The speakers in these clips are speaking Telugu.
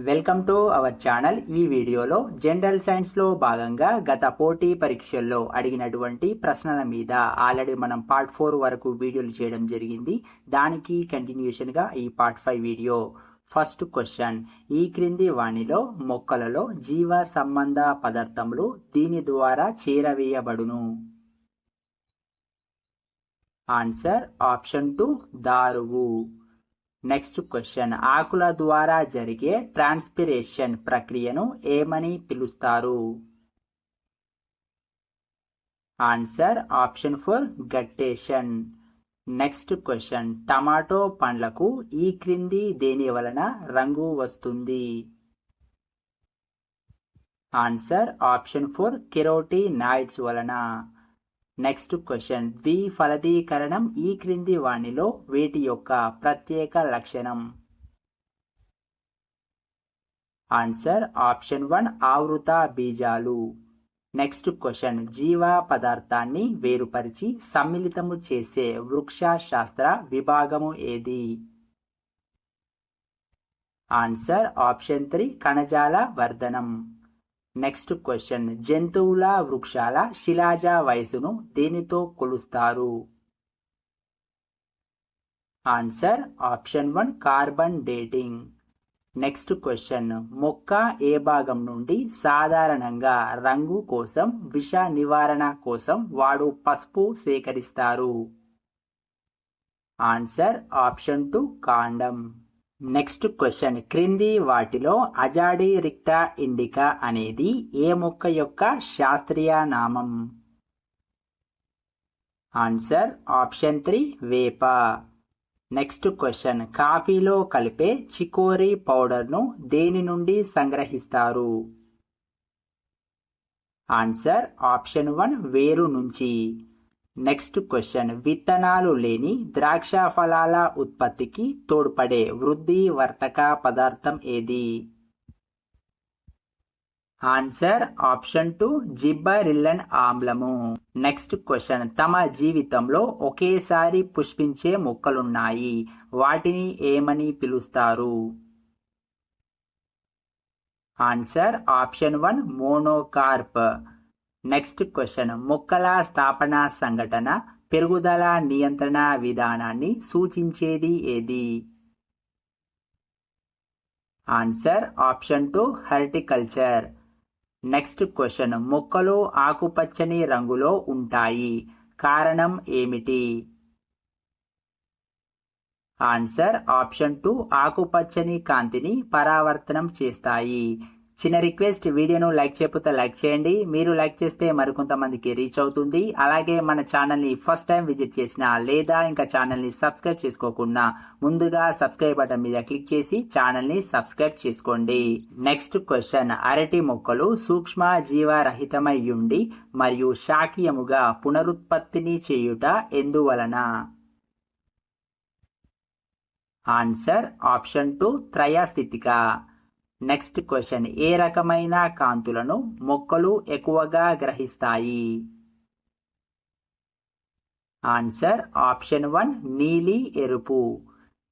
Welcome to our channel. ఈ వీడియోలో జనరల్ సైన్స్ లో భాగంగా గత పోటీ పరీక్షల్లో అడిగినటువంటి ప్రశ్నల మీద ఆల్రెడీ మనం పార్ట్ 4 వరకు వీడియోలు చేయడం జరిగింది. దానికి కంటిన్యూషన్ గా ఈ పార్ట్ 5 వీడియో. ఫస్ట్ క్వశ్చన్, ఈ క్రింది వాణిలో మొక్కలలో జీవ సంబంధ పదార్థములు దీని ద్వారా చేరవేయబడును? ఆన్సర్ ఆప్షన్ 2 దారువు. నెక్స్ట్ క్వశ్చన్, ఆకుల ద్వారా జరిగే ట్రాన్స్పిరేషన్ ప్రక్రియను ఏమని పిలుస్తారు? Answer option 4 guttation. Next question, tomato పండ్లకు ఈ క్రింది దేని వలన రంగు వస్తుంది? ఆన్సర్ ఆప్షన్ 4 కెరోటినాయిడ్స్ వలన. నెక్స్ట్ క్వశ్చన్, ద్విఫలదీకరణం ఈ క్రింది వాణిలో వీటి యొక్క ప్రత్యేక లక్షణం? ఆన్సర్ ఆప్షన్ 1 ఆవృత బీజాలు. నెక్స్ట్ క్వశ్చన్, జీవ పదార్థాన్ని వేరుపరిచి సమ్మిళితము చేసే వృక్ష శాస్త్ర విభాగము ఏది? ఆన్సర్ ఆప్షన్ 3 కణజాల వర్ధనం. నెక్స్ట్ క్వశ్చన్, జంతువుల వృక్షాల శిలాజ వయసును దేనితో కొలుస్తారు? Answer option 1 carbon dating. Next question, మొక్క ఏ భాగం నుండి సాధారణంగా రంగు కోసం విష నివారణ కోసం వాడు పసుపు సేకరిస్తారు? ఆన్సర్ ఆప్షన్ 2 కాండం. నెక్స్ట్ క్వశ్చన్, క్రింది వాటిలో అజాడిరిక్టా ఇండికా అనేది ఏ మొక్క యొక్క శాస్త్రీయ నామం? ఆన్సర్ ఆప్షన్ 3 వేప. నెక్స్ట్ క్వశ్చన్, కాఫీలో కలిపే చికోరీ పౌడర్ను దేని నుండి సంగ్రహిస్తారు? ఆన్సర్ ఆప్షన్ 1 వేరు నుంచి. నెక్స్ట్ క్వశ్చన్, విత్తనాలు లేని ద్రాక్ష ఫలాల ఉత్పత్తికి తోడ్పడే వృద్ధి వర్ధక పదార్థం ఏది? Answer option 2 జిబ్బరిల్లన్ ఆమ్లము. నెక్స్ట్ క్వశ్చన్, తమ జీవితంలో ఒకేసారి పుష్పించే మొక్కలున్నాయి, వాటిని ఏమని పిలుస్తారు? Answer option 1 మోనోకార్ప్. నెక్స్ట్ క్వశ్చన్, మొక్కల స్థాపన సంఘటన పెరుగుదల నియంత్రణ విధానాన్ని సూచించేది ఏది? Answer option 2 horticulture. Next question, మొక్కలు ఆకుపచ్చని రంగులో ఉంటాయి, కారణం ఏమిటి? ఆన్సర్ ఆప్షన్ 2 ఆకుపచ్చని కాంతిని పరావర్తనం చేస్తాయి. చిన్న రిక్వెస్ట్, వీడియోను లైక్ చేయకపోతే లైక్ చేయండి. మీరు లైక్ చేస్తే మరికొంతమందికి రీచ్ అవుతుంది. అలాగే మన ఛానల్ని ఫస్ట్ టైం విజిట్ చేసినా లేదా ఇంకా ఛానల్ని సబ్స్క్రైబ్ చేసుకోకుండా ముందుగా సబ్స్క్రైబ్ బటన్ మీద క్లిక్ చేసి ఛానల్ని సబ్స్క్రైబ్ చేసుకోండి. నెక్స్ట్ క్వశ్చన్, అరటి మొక్కలు సూక్ష్మ జీవరహితమై ఉండి మరియు శాఖీయముగా పునరుత్పత్తిని చేయుట ఎందువలన? Answer option 2 త్రయస్థితిక. నెక్స్ట్ క్వశ్చన్, ఏ రకమైన కాంతులను మొక్కలు ఎక్కువగా గ్రహిస్తాయి? ఆన్సర్ ఆప్షన్ 1 నీలి ఎరుపు.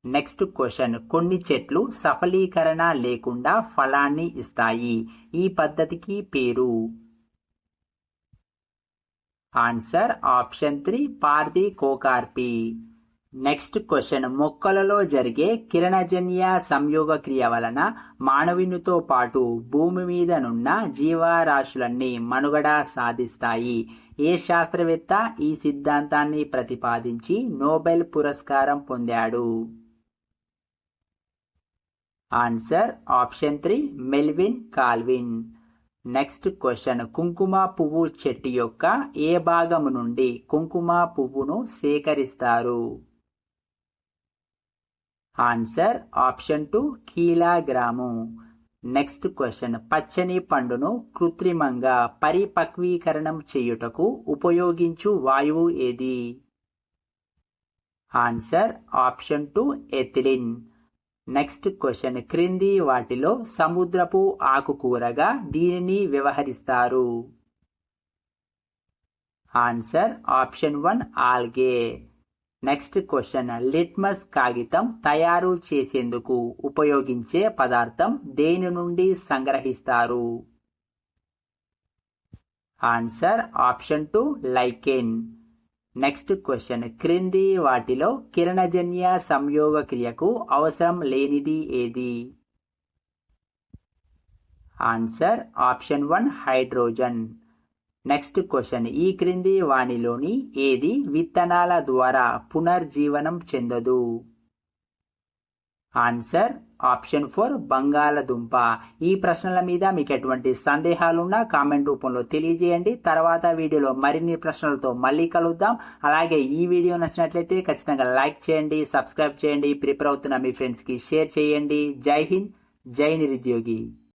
నెక్స్ట్ క్వశ్చన్, కొన్ని చెట్లు సఫలీకరణ లేకుండా ఫలాన్ని ఇస్తాయి, ఈ పద్ధతికి పేరు? Answer option 3 పార్థికోకార్పీ. నెక్స్ట్ క్వశ్చన్, మొక్కలలో జరిగే కిరణజన్య సంయోగ క్రియ వలన మానవునితో పాటు భూమి మీదనున్న జీవరాశులన్నీ మనుగడ సాధిస్తాయి. ఏ శాస్త్రవేత్త ఈ సిద్ధాంతాన్ని ప్రతిపాదించి నోబెల్ పురస్కారం పొందాడు? Answer option 3 Melvin Calvin. Next question, కుంకుమ పువ్వు చెట్టు యొక్క ఏ భాగము నుండి కుంకుమ పువ్వును సేకరిస్తారు? Answer option 2 kilogram. Next question, పచ్చని పండును కృత్రిమంగా పరిపక్వీకరణం చేయుటకు ఉపయోగించు వాయువు ఏది? Answer option 2 ethylene. Next question, క్రింది వాటిలో సముద్రపు ఆకుకూరగా దీనిని వ్యవహరిస్తారు? Answer option 1 algae. Next question, litmus కాగితం తయారు చేసేందుకు ఉపయోగించే పదార్థం దేని నుండి సంగ్రహిస్తారు? Answer option 2 lichen. Next question, క్రింది వాటిలో కిరణజన్య సంయోగ క్రియకు అవసరం లేనిది ఏది? Answer option 1 hydrogen. Next question, ఈ క్రింది వానిలోని ఏది విత్తనాల ద్వారా పునర్జీవనం చెందదు? ఆన్సర్ ఆప్షన్ 4 బంగాళదుంప. ఈ ప్రశ్నల మీద మీకు ఎటువంటి సందేహాలున్నా కామెంట్ రూపంలో తెలియజేయండి. తర్వాత వీడియోలో మరిన్ని ప్రశ్నలతో మళ్ళీ కలుద్దాం. అలాగే ఈ వీడియో నచ్చినట్లయితే ఖచ్చితంగా లైక్ చేయండి, సబ్స్క్రైబ్ చేయండి, ప్రిపేర్ అవుతున్న మీ ఫ్రెండ్స్కి షేర్ చేయండి. జై హింద్, జై నిరుద్యోగి.